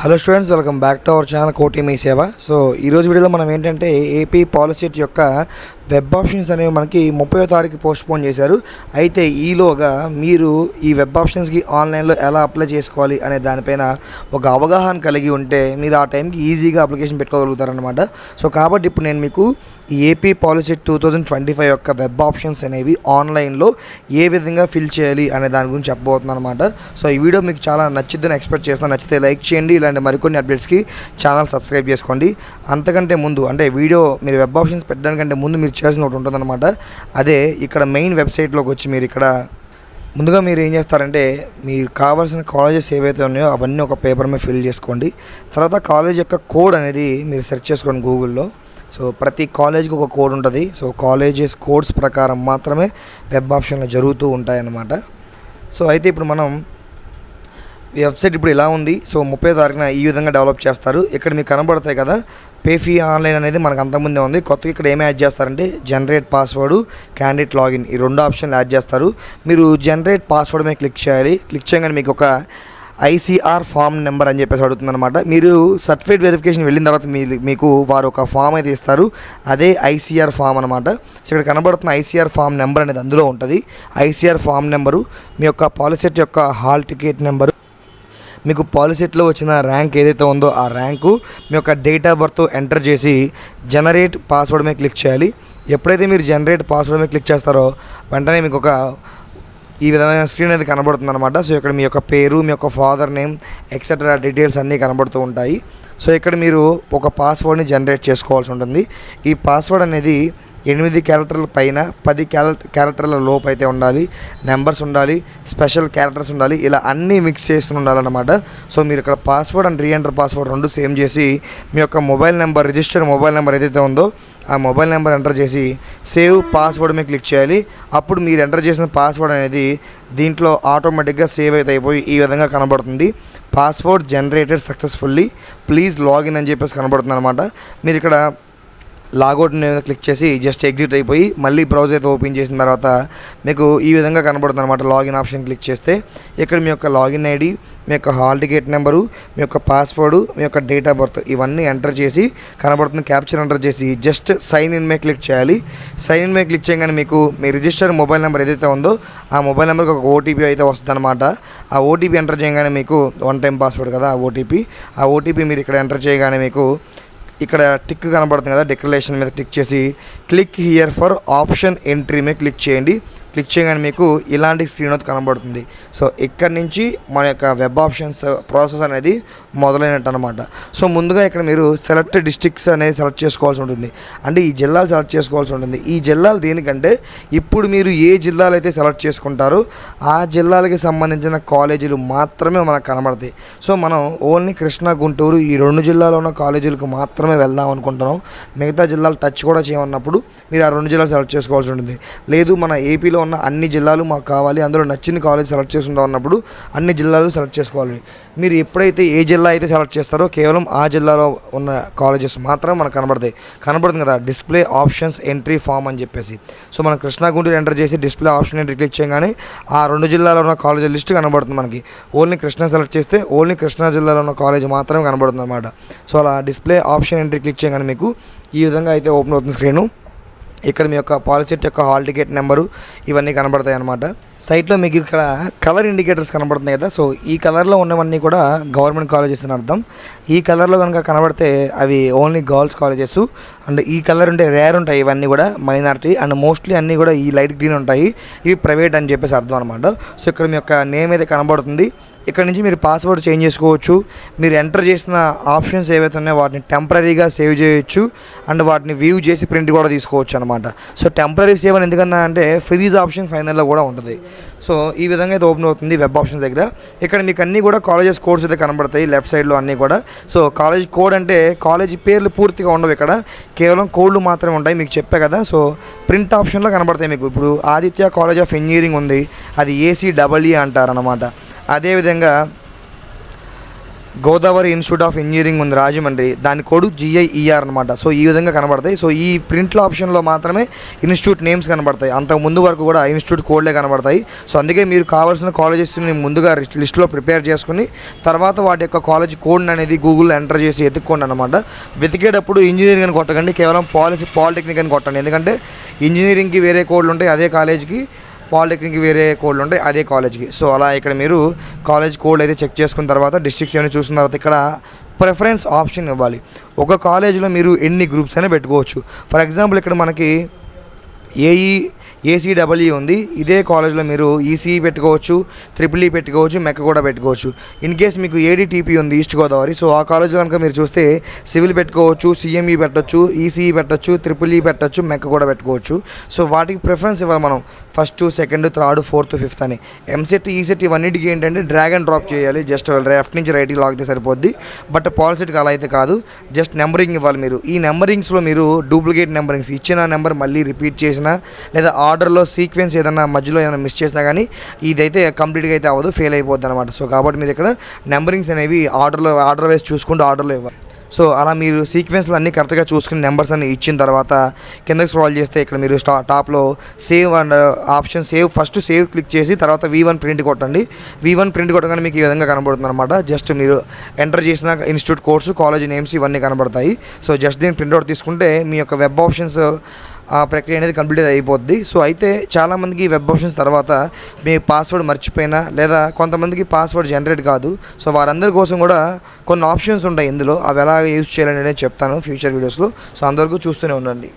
Hello students, welcome back to our channel కోటి మీ సేవ. So ఈరోజు వీడియోలో మనం ఏంటంటే ఏపీ పాలిసెట్ యొక్క వెబ్ ఆప్షన్స్ అనేవి మనకి 30వ తారీఖు పోస్ట్పోన్ చేశారు. అయితే ఈలోగా మీరు ఈ వెబ్ ఆప్షన్స్కి ఆన్లైన్లో ఎలా అప్లై చేసుకోవాలి అనే దానిపైన ఒక అవగాహన కలిగి ఉంటే మీరు ఆ టైంకి ఈజీగా అప్లికేషన్ పెట్టుకోగలుగుతారనమాట. సో కాబట్టి ఇప్పుడు నేను మీకు ఈ ఏపీ పాలిసెట్ 2025 యొక్క వెబ్ ఆప్షన్స్ అనేవి ఆన్లైన్లో ఏ విధంగా ఫిల్ చేయాలి అనే దాని గురించి చెప్పబోతున్నాను అనమాట. సో ఈ వీడియో మీకు చాలా నచ్చిద్దని ఎక్స్పెక్ట్ చేస్తున్నాను. నచ్చితే లైక్ చేయండి, ఇలాంటి మరికొన్ని అప్డేట్స్కి ఛానల్ సబ్స్క్రైబ్ చేసుకోండి. అంతకంటే ముందు అంటే వీడియో మీరు వెబ్ ఆప్షన్స్ పెట్టడానికంటే ముందు మీరు చేయాల్సిన ఒకటి ఉంటుందన్నమాట. అదే ఇక్కడ మెయిన్ వెబ్సైట్లోకి వచ్చి మీరు ఇక్కడ ముందుగా మీరు ఏం చేస్తారంటే మీరు కావాల్సిన కాలేజెస్ ఏవైతే ఉన్నాయో అవన్నీ ఒక పేపర్ మీద ఫిల్ చేసుకోండి. తర్వాత కాలేజ్ యొక్క కోడ్ అనేది మీరు సెర్చ్ చేసుకోండి గూగుల్లో. సో ప్రతి కాలేజ్కి ఒక కోడ్ ఉంటుంది. సో కాలేజెస్ కోడ్స్ ప్రకారం మాత్రమే వెబ్ ఆప్షన్లు జరుగుతూ ఉంటాయన్నమాట. సో అయితే ఇప్పుడు మనం ఈ వెబ్సైట్ ఇప్పుడు ఇలా ఉంది. సో 30వ తారీఖున ఈ విధంగా డెవలప్ చేస్తారు. ఇక్కడ మీకు కనబడతాయి కదా, పే ఫీ ఆన్లైన్ అనేది మనకు అంతకుముందే ఉంది. కొత్తగా ఇక్కడ ఏమి యాడ్ చేస్తారంటే జనరేట్ పాస్వర్డ్, క్యాండిడేట్ లాగిన్, ఈ రెండు ఆప్షన్లు యాడ్ చేస్తారు. మీరు జనరేట్ పాస్వర్డ్ మీద క్లిక్ చేయాలి. క్లిక్ చేయగానే మీకు ఒక ICR ఫామ్ నెంబర్ అని చెప్పేసి అడుగుతుందన్నమాట. మీరు సర్టిఫికేట్ వెరిఫికేషన్ వెళ్ళిన తర్వాత మీకు వారు ఒక ఫామ్ అయితే ఇస్తారు. అదే ICR ఫామ్ అనమాట. సో ఇక్కడ కనబడుతున్న ICR ఫామ్ నెంబర్ అనేది అందులో ఉంటుంది. ICR ఫామ్ నెంబరు, మీ యొక్క పాలిసెట్ యొక్క హాల్ టికెట్ నెంబరు, మీకు పాలిసెట్లో వచ్చిన ర్యాంక్ ఏదైతే ఉందో ఆ ర్యాంకు, మీ యొక్క డేట్ ఆఫ్ బర్త్ ఎంటర్ చేసి జనరేట్ పాస్వర్డ్ మీద క్లిక్ చేయాలి. ఎప్పుడైతే మీరు జనరేట్ పాస్వర్డ్ మీద క్లిక్ చేస్తారో వెంటనే మీకు ఒక ఈ విధమైన స్క్రీన్ అనేది కనబడుతుంది అనమాట. సో ఇక్కడ మీ యొక్క పేరు, మీ యొక్క ఫాదర్ నేమ్ ఎక్సెట్రా డీటెయిల్స్ అన్నీ కనబడుతూ ఉంటాయి. సో ఇక్కడ మీరు ఒక పాస్వర్డ్ని జనరేట్ చేసుకోవాల్సి ఉంటుంది. ఈ పాస్వర్డ్ అనేది 8 క్యారెక్టర్ల పైన 10 క్యారెక్టర్ల లోపు అయితే ఉండాలి. నెంబర్స్ ఉండాలి, స్పెషల్ క్యారెక్టర్స్ ఉండాలి, ఇలా అన్నీ మిక్స్ చేస్తూ ఉండాలన్నమాట. సో మీరు ఇక్కడ పాస్వర్డ్ అండ్ రీఎంటర్ పాస్వర్డ్ రెండు సేమ్ చేసి మీ యొక్క mobile number, registered mobile number ఏదైతే ఉందో ఆ మొబైల్ నెంబర్ ఎంటర్ చేసి సేవ్ పాస్వర్డ్ మీద క్లిక్ చేయాలి. అప్పుడు మీరు ఎంటర్ చేసిన పాస్వర్డ్ అనేది దీంట్లో ఆటోమేటిక్గా సేవ్ అయితే అయిపోయి ఈ విధంగా కనబడుతుంది. Password generated successfully, please login అని చెప్పేసి కనబడుతుంది అనమాట. మీరు ఇక్కడ లాగౌట్ మీద క్లిక్ చేసి జస్ట్ ఎగ్జిట్ అయిపోయి మళ్ళీ బ్రౌజర్ అయితే ఓపెన్ చేసిన తర్వాత మీకు ఈ విధంగా కనబడుతుంది అనమాట. లాగిన్ ఆప్షన్ క్లిక్ చేస్తే ఇక్కడ మీ యొక్క లాగిన్ ఐడి, మీ యొక్క హాల్ టికెట్ నెంబరు, మీ యొక్క పాస్వర్డ్, మీ యొక్క డేట్ ఆఫ్ బర్త్ ఇవన్నీ ఎంటర్ చేసి కనబడుతుంది. క్యాప్చర్ ఎంటర్ చేసి జస్ట్ సైన్ ఇన్ మీద క్లిక్ చేయాలి. సైన్ ఇన్ మీద క్లిక్ చేయగానే మీకు మీ రిజిస్టర్ మొబైల్ నెంబర్ ఏదైతే ఉందో ఆ మొబైల్ నెంబర్కి ఒక OTP అయితే వస్తుంది అనమాట. ఆ OTP ఎంటర్ చేయగానే మీకు 1 టైం పాస్వర్డ్ కదా ఆ OTP మీరు ఇక్కడ ఎంటర్ చేయగానే మీకు ఇక్కడ టిక్ కనబడుతుంది కదా, డిక్లరేషన్ మీద క్లిక్ చేసి click here for option entry మీద క్లిక్ చేయండి. క్లిక్ చేయగానే మీకు ఇలాంటి స్క్రీన్ అయితే కనబడుతుంది. సో ఇక్కడ నుంచి మన యొక్క వెబ్ ఆప్షన్స్ ప్రాసెస్ అనేది మొదలైనట్టు అనమాట. సో ముందుగా ఇక్కడ మీరు సెలెక్ట్ డిస్ట్రిక్ట్స్ అనేది సెలెక్ట్ చేసుకోవాల్సి ఉంటుంది. అంటే ఈ జిల్లాలు సెలెక్ట్ చేసుకోవాల్సి ఉంటుంది. ఈ జిల్లాలు దేనికంటే ఇప్పుడు మీరు ఏ జిల్లాలు అయితే సెలెక్ట్ చేసుకుంటారో ఆ జిల్లాలకి సంబంధించిన కాలేజీలు మాత్రమే మనకు కనబడతాయి. సో మనం ఓన్లీ కృష్ణా, గుంటూరు ఈ 2 జిల్లాలో ఉన్న కాలేజీలకు మాత్రమే వెళ్దాం అనుకుంటున్నాం. మిగతా జిల్లాలు టచ్ కూడా చేయమన్నప్పుడు మీరు ఆ 2 జిల్లాలు సెలెక్ట్ చేసుకోవాల్సి ఉంటుంది. లేదు మన ఏపీలో ఉన్న అన్ని జిల్లాలు మాకు కావాలి, అందులో నచ్చింది కాలేజ్ సెలెక్ట్ చేసుకుంటాం అన్నప్పుడు అన్ని జిల్లాలు సెలెక్ట్ చేసుకోవాలి. మీరు ఎప్పుడైతే ఏ జిల్లా అయితే సెలెక్ట్ చేస్తారో కేవలం ఆ జిల్లాలో ఉన్న కాలేజెస్ మాత్రమే మనకు కనబడుతుంది కదా డిస్ప్లే ఆప్షన్స్ ఎంట్రీ ఫామ్ అని చెప్పేసి. సో మనం కృష్ణా, గుంటూరు ఎంటర్ చేసి డిస్ప్లే ఆప్షన్ ఎంట్రీ క్లిక్ చేయగానే ఆ 2 జిల్లాలో ఉన్న కాలేజీ లిస్ట్ కనబడుతుంది మనకి. ఓన్లీ కృష్ణా సెలెక్ట్ చేస్తే ఓన్లీ కృష్ణా జిల్లాలో ఉన్న కాలేజ్ మాత్రమే కనబడుతుంది అనమాట. సో అలా డిస్ప్లే ఆప్షన్ ఎంట్రీ క్లిక్ చేయగానే మీకు ఈ విధంగా అయితే ఓపెన్ అవుతుంది స్క్రీను. ఇక్కడ మీ యొక్క పాలిసెట్ యొక్క హాల్ టికెట్ నెంబరు ఇవన్నీ కనబడతాయి అన్నమాట. సైట్లో మీకు ఇక్కడ కలర్ ఇండికేటర్స్ కనబడుతున్నాయి కదా, సో ఈ కలర్లో ఉన్నవన్నీ కూడా గవర్నమెంట్ కాలేజెస్ అని అర్థం. ఈ కలర్లో కనుక కనబడితే అవి ఓన్లీ గర్ల్స్ కాలేజెస్. అండ్ ఈ కలర్ ఉంటే రేర్ ఉంటాయి ఇవన్నీ కూడా మైనారిటీ. అండ్ మోస్ట్లీ అన్నీ కూడా ఈ లైట్ గ్రీన్ ఉంటాయి, ఇవి ప్రైవేట్ అని చెప్పేసి అర్థం అనమాట. సో ఇక్కడ మీ యొక్క నేమ్ అయితే కనబడుతుంది. ఇక్కడ నుంచి మీరు పాస్వర్డ్ చేంజ్ చేసుకోవచ్చు. మీరు ఎంటర్ చేసిన ఆప్షన్స్ ఏవైతే ఉన్నాయో వాటిని టెంపరీగా సేవ్ చేయొచ్చు. అండ్ వాటిని వ్యూ చేసి ప్రింట్ కూడా తీసుకోవచ్చు అనమాట. సో టెంపరీ సేవ్ అని ఎందుకన్నా అంటే ఫ్రీజ్ ఆప్షన్ ఫైనల్లో కూడా ఉంటుంది. సో ఈ విధంగా అయితే ఓపెన్ అవుతుంది వెబ్ ఆప్షన్స్ దగ్గర. ఇక్కడ మీకు అన్నీ కూడా కాలేజెస్ కోడ్స్ అయితే కనబడతాయి లెఫ్ట్ సైడ్లో అన్నీ కూడా. సో కాలేజ్ కోడ్ అంటే కాలేజీ పేర్లు పూర్తిగా ఉండవు, ఇక్కడ కేవలం కోడ్లు మాత్రమే ఉంటాయి. మీకు చెప్పే కదా, సో ప్రింట్ ఆప్షన్లో కనబడతాయి మీకు. ఇప్పుడు ఆదిత్య కాలేజ్ ఆఫ్ ఇంజనీరింగ్ ఉంది, అది ACEE అంటారనమాట. అదేవిధంగా గోదావరి ఇన్స్టిట్యూట్ ఆఫ్ ఇంజనీరింగ్ ఉంది రాజమండ్రి, దాని కోడ్ GIER అనమాట. సో ఈ విధంగా కనబడతాయి. సో ఈ ప్రింట్లో ఆప్షన్లో మాత్రమే ఇన్స్టిట్యూట్ నేమ్స్ కనబడతాయి, అంతకు ముందు వరకు కూడా ఇన్స్టిట్యూట్ కోడ్లే కనబడతాయి. సో అందుకే మీరు కావాల్సిన కాలేజెస్ని ముందుగా లిస్ట్లో ప్రిపేర్ చేసుకుని తర్వాత వాటి యొక్క కాలేజ్ కోడ్ అనేది గూగుల్లో ఎంటర్ చేసి ఎత్తుక్కోండి అనమాట. వెతికేటప్పుడు ఇంజనీరింగ్ అని కొట్టకండి, కేవలం పాలిటెక్నిక్ అని కొట్టండి. ఎందుకంటే ఇంజనీరింగ్కి వేరే కోడ్లు ఉంటాయి అదే కాలేజ్కి, పాలిటెక్నిక్ వేరే కోడ్లు ఉంటాయి అదే కాలేజ్కి. సో అలా ఇక్కడ మీరు కాలేజ్ కోడ్ అయితే చెక్ చేసుకున్న తర్వాత డిస్ట్రిక్ట్స్ ఏమైనా చూసిన తర్వాత ఇక్కడ ప్రిఫరెన్స్ ఆప్షన్ ఇవ్వాలి. ఒక కాలేజీలో మీరు ఎన్ని గ్రూప్స్ అయినా పెట్టుకోవచ్చు. ఫర్ ఎగ్జాంపుల్ ఇక్కడ మనకి ACEE ఉంది, ఇదే కాలేజ్లో మీరు ECE పెట్టుకోవచ్చు, EEE పెట్టుకోవచ్చు, మెక్క కూడా పెట్టుకోవచ్చు. ఇన్ కేస్ మీకు ADTP ఉంది ఈస్ట్ గోదావరి, సో ఆ కాలేజ్లో కనుక మీరు చూస్తే సివిల్ పెట్టుకోవచ్చు, CME పెట్టచ్చు, ECE పెట్టచ్చు, EEE పెట్టచ్చు, మెక్క కూడా పెట్టుకోవచ్చు. సో వాటికి ప్రిఫరెన్స్ ఇవ్వాలి మనం, first, second, third, fourth, fifth అని. ఎంసెట్, ఈసెట్ ఇవన్నిటికీ ఏంటంటే డ్రాగ్ అండ్ డ్రాప్ చేయాలి, జస్ట్ లెఫ్ట్ నుంచి రైట్కి లాగితే సరిపోద్ది. బట్ పాలిసెట్కి అలా అయితే కాదు, జస్ట్ నెంబరింగ్ ఇవ్వాలి మీరు. ఈ నెంబరింగ్స్లో మీరు డూప్లికేట్ నెంబరింగ్స్ ఇచ్చిన నెంబర్ మళ్ళీ రిపీట్ చేసినా లేదా ఆర్డర్లో సీక్వెన్స్ ఏదైనా మధ్యలో ఏమైనా మిస్ చేసినా కానీ ఇదైతే కంప్లీట్గా అయితే అవ్వదు, ఫెయిల్ అయిపోద్ది అనమాట. సో కాబట్టి మీరు ఇక్కడ నెంబరింగ్స్ అనేవి ఆర్డర్ వైజ్ చూసుకుంటూ ఆర్డర్లో ఇవ్వాలి. సో అలా మీరు సీక్వెన్స్లో అన్నీ కరెక్ట్గా చూసుకుని నెంబర్స్ అన్ని ఇచ్చిన తర్వాత కిందకి స్క్రాల్ చేస్తే ఇక్కడ మీరు టాప్లో save and option first save click చేసి తర్వాత V1 ప్రింట్ కొట్టండి. V1 ప్రింట్ కొట్టగానే మీకు ఈ విధంగా కనబడుతుంది అనమాట. జస్ట్ మీరు ఎంటర్ చేసిన ఇన్స్టిట్యూట్ కోర్సు, కాలేజ్ నేమ్స్ ఇవన్నీ కనబడతాయి. సో జస్ట్ దీన్ని ప్రింట్అవుట్ తీసుకుంటే మీ యొక్క వెబ్ ఆప్షన్స్ ఆ ప్రక్రియ అనేది కంప్లీట్ అయిపోద్ది. సో అయితే చాలామందికి వెబ్ ఆప్షన్స్ తర్వాత మీ పాస్వర్డ్ మర్చిపోయినా లేదా కొంతమందికి పాస్వర్డ్ జనరేట్ కాదు. సో వారందరి కోసం కూడా కొన్ని ఆప్షన్స్ ఉంటాయి ఇందులో, అవి ఎలా యూజ్ చేయాలని నేను చెప్తాను ఫ్యూచర్ వీడియోస్లో. సో అందరికీ చూస్తూనే ఉండండి.